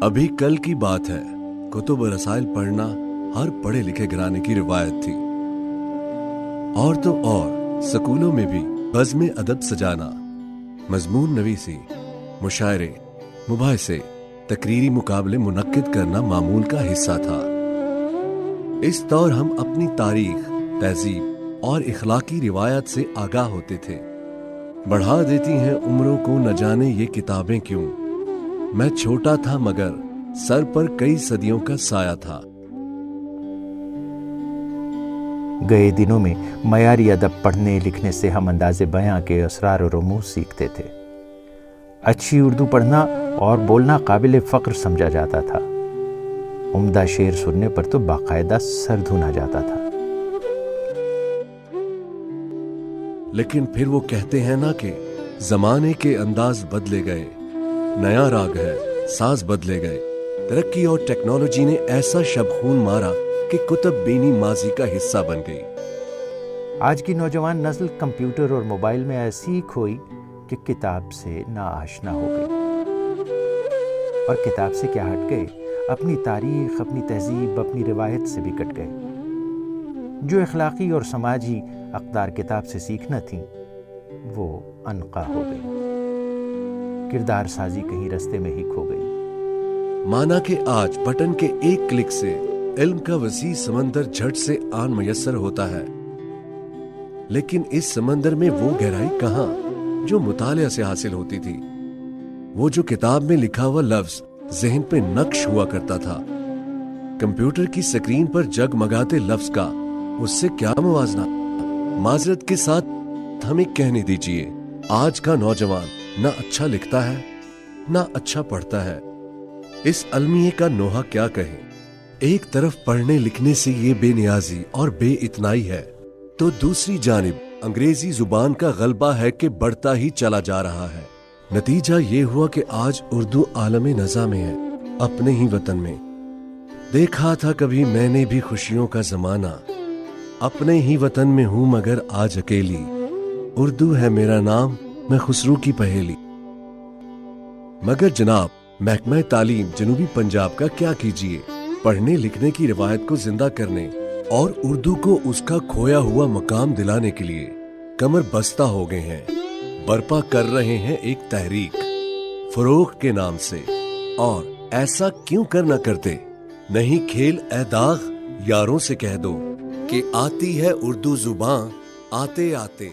अभी कल की बात है, कुतुब रसाइल पढ़ना हर पढ़े लिखे घराने की रिवायत थी। और तो और स्कूलों में भी बज़्म अदब सजाना, मजमून नवीसी, मुशायरे, मुबाहिसे, तकरीरी मुकाबले मुनक्किद करना मामूल का हिस्सा था। इस दौर हम अपनी तारीख, तहजीब और इखलाकी रिवायत से आगाह होते थे। बढ़ा देती हैं उम्रों को न जाने ये किताबें क्यों। मैं छोटा था मगर सर पर कई सदियों का साया था। गए दिनों में मयारी अदब पढ़ने लिखने से हम अंदाज़े बयां के असरार और रमूज सीखते थे। अच्छी उर्दू पढ़ना और बोलना काबिल फ़ख्र समझा जाता था। उम्दा शेर सुनने पर तो बाकायदा सर धुना जाता था। लेकिन फिर वो कहते हैं ना कि जमाने के अंदाज बदले गए, नया राग है, साज बदले गए। तरक्की और टेक्नोलॉजी ने ऐसा शबखून मारा कि कुतुब बीनी माजी का हिस्सा बन गई। आज की नौजवान नस्ल कंप्यूटर और मोबाइल में ऐसी खोई कि किताब से नाआशना हो गई। और किताब से क्या हट गए, अपनी तारीख, अपनी तहजीब, अपनी रिवायत से भी कट गए। जो इखलाकी और समाजी अक़दार किताब से सीखना थी, वो अनका हो गई। किरदार साजी कहीं रस्ते में ही खो गई। माना कि आज बटन के एक क्लिक से इल्म का वसी समंदर झट से आन मयस्सर होता है, लेकिन इस समंदर में वो गहराई कहाँ जो मुतालिया से हासिल होती थी। वो जो किताब में लिखा हुआ लफ्ज ज़हन पे नक्श हुआ करता था, कंप्यूटर की स्क्रीन पर जगमगाते लफ्ज का उससे क्या मुवाजना। माजरत के साथ हमें कहने दीजिए, आज का नौजवान ना अच्छा लिखता है ना अच्छा पढ़ता है। इस अलमिये का नोहा क्या कहें। एक तरफ पढ़ने लिखने से ये बेनियाजी और बेइतनाई है, तो दूसरी जानिब अंग्रेजी जुबान का गलबा है कि बढ़ता ही चला जा रहा है। नतीजा ये हुआ कि आज उर्दू आलमे नज़ा में है, अपने ही वतन में। देखा था कभी मैंने भी खुशियों का जमाना, अपने ही वतन में हूं मगर आज अकेली। उर्दू है मेरा नाम, मैं खुसरू की पहेली। मगर जनाब, महकमा तालीम जनूबी पंजाब का क्या कीजिए, पढ़ने लिखने की रिवायत को जिंदा करने और उर्दू को उसका खोया हुआ मकाम दिलाने के लिए कमर बस्ता हो गए हैं। बर्पा कर रहे हैं एक तहरीक फरोग के नाम से। और ऐसा क्यों कर न करते, नहीं खेल ए दाग, यारों से कह दो कि आती है उर्दू जुबान आते आते।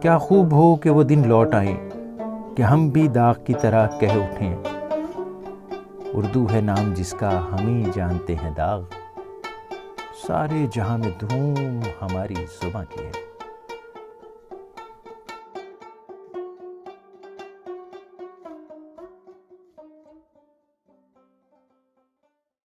کیا خوب ہو کہ وہ دن لوٹ آئیں کہ ہم بھی داغ کی طرح کہہ اٹھیں، اردو ہے نام جس کا ہم ہی جانتے ہیں داغ، سارے جہاں میں دھوم ہماری زباں کی ہے۔